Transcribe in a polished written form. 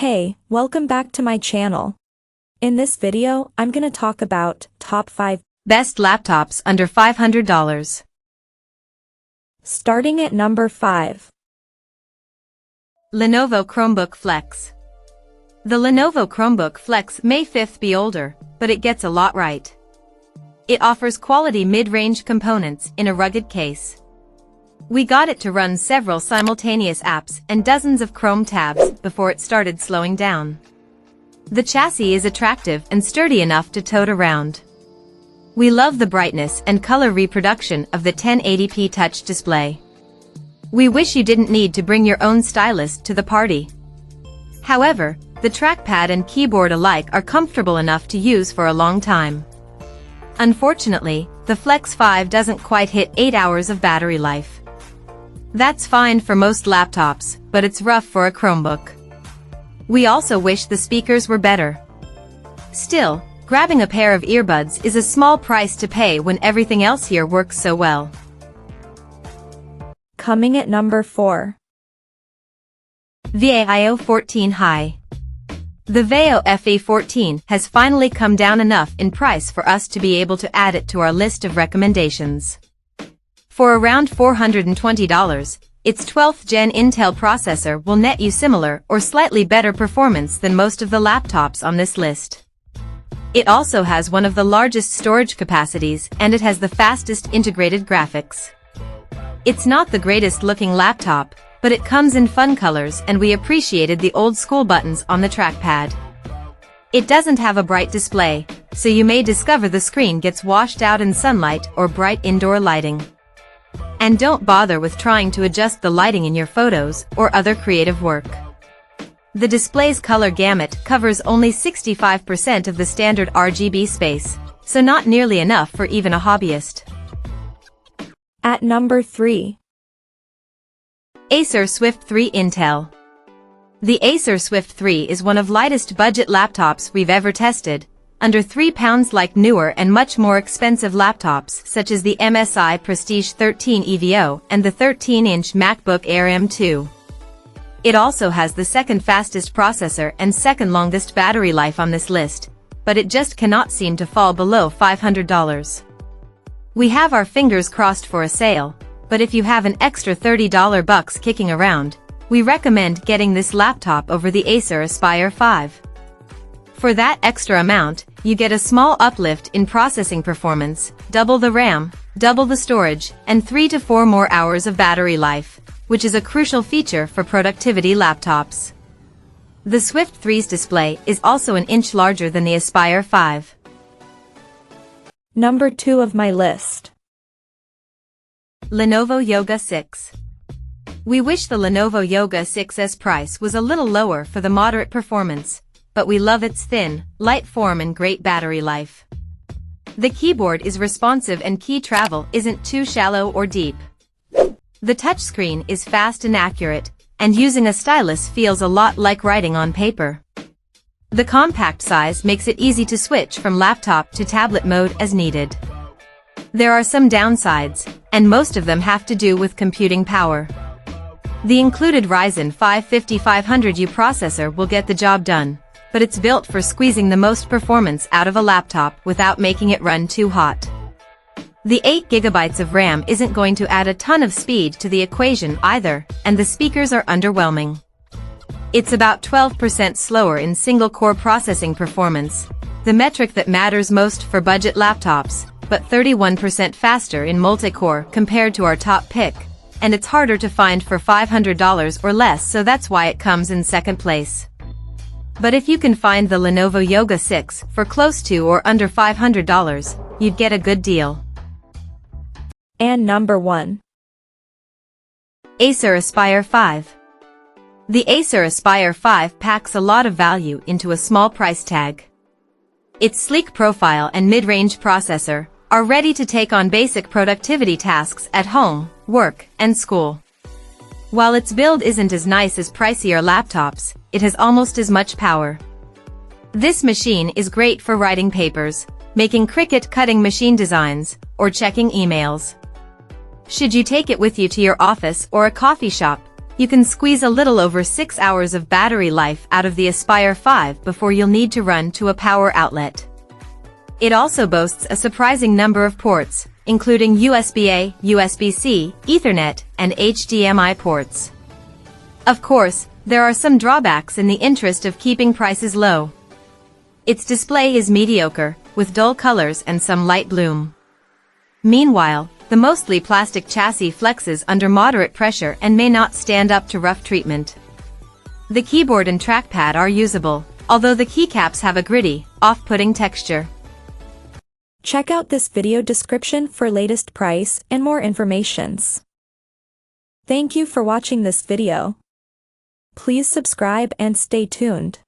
Hey, welcome back to my channel. In this video, I'm gonna talk about top 5 best laptops under $500. Starting at number 5. Lenovo Chromebook Flex. The Lenovo Chromebook Flex may be older, but it gets a lot right. It offers quality mid-range components in a rugged case. We got it to run several simultaneous apps and dozens of Chrome tabs before it started slowing down. The chassis is attractive and sturdy enough to tote around. We love the brightness and color reproduction of the 1080p touch display. We wish you didn't need to bring your own stylus to the party. However, the trackpad and keyboard alike are comfortable enough to use for a long time. Unfortunately, the Flex 5 doesn't quite hit 8 hours of battery life. That's fine for most laptops, but it's rough for a Chromebook. We also wish the speakers were better. Still, grabbing a pair of earbuds is a small price to pay when everything else here works so well. Coming at number 4. VAIO 14 High. The VAIO FE14 has finally come down enough in price for us to be able to add it to our list of recommendations. For around $420, its 12th Gen Intel processor will net you similar or slightly better performance than most of the laptops on this list. It also has one of the largest storage capacities and it has the fastest integrated graphics. It's not the greatest looking laptop, but it comes in fun colors and we appreciated the old school buttons on the trackpad. It doesn't have a bright display, so you may discover the screen gets washed out in sunlight or bright indoor lighting. And don't bother with trying to adjust the lighting in your photos or other creative work. The display's color gamut covers only 65% of the standard RGB space, so not nearly enough for even a hobbyist. At number 3. Acer Swift 3 Intel. The Acer Swift 3 is one of lightest budget laptops we've ever tested, under £3 like newer and much more expensive laptops such as the MSI Prestige 13 EVO and the 13-inch MacBook Air M2. It also has the second fastest processor and second longest battery life on this list, but it just cannot seem to fall below $500. We have our fingers crossed for a sale, but if you have an extra $30 bucks kicking around, we recommend getting this laptop over the Acer Aspire 5. For that extra amount, you get a small uplift in processing performance, double the RAM, double the storage, and 3 to 4 more hours of battery life, which is a crucial feature for productivity laptops. The Swift 3's display is also an inch larger than the Aspire 5. Number 2 of my list. Lenovo Yoga 6. We wish the Lenovo Yoga 6's price was a little lower for the moderate performance, but we love its thin, light form and great battery life. The keyboard is responsive and key travel isn't too shallow or deep. The touchscreen is fast and accurate, and using a stylus feels a lot like writing on paper. The compact size makes it easy to switch from laptop to tablet mode as needed. There are some downsides, and most of them have to do with computing power. The included Ryzen 5 5500U processor will get the job done, but it's built for squeezing the most performance out of a laptop without making it run too hot. The 8GB of RAM isn't going to add a ton of speed to the equation either, and the speakers are underwhelming. It's about 12% slower in single-core processing performance, the metric that matters most for budget laptops, but 31% faster in multi-core compared to our top pick, and it's harder to find for $500 or less, so that's why it comes in second place. But if you can find the Lenovo Yoga 6 for close to or under $500, you'd get a good deal. And number 1. Acer Aspire 5. The Acer Aspire 5 packs a lot of value into a small price tag. Its sleek profile and mid-range processor are ready to take on basic productivity tasks at home, work, and school. While its build isn't as nice as pricier laptops, it has almost as much power. This machine is great for writing papers, making Cricut-cutting machine designs, or checking emails. Should you take it with you to your office or a coffee shop, You can squeeze a little over 6 hours of battery life out of the Aspire 5 before you'll need to run to a power outlet. It also boasts a surprising number of ports, including USB-A, USB-C, Ethernet, and HDMI ports. Of course, there are some drawbacks in the interest of keeping prices low. Its display is mediocre, with dull colors and some light bloom. Meanwhile, the mostly plastic chassis flexes under moderate pressure and may not stand up to rough treatment. The keyboard and trackpad are usable, although the keycaps have a gritty, off-putting texture. Check out this video description for latest price and more informations. Thank you for watching this video. Please subscribe and stay tuned.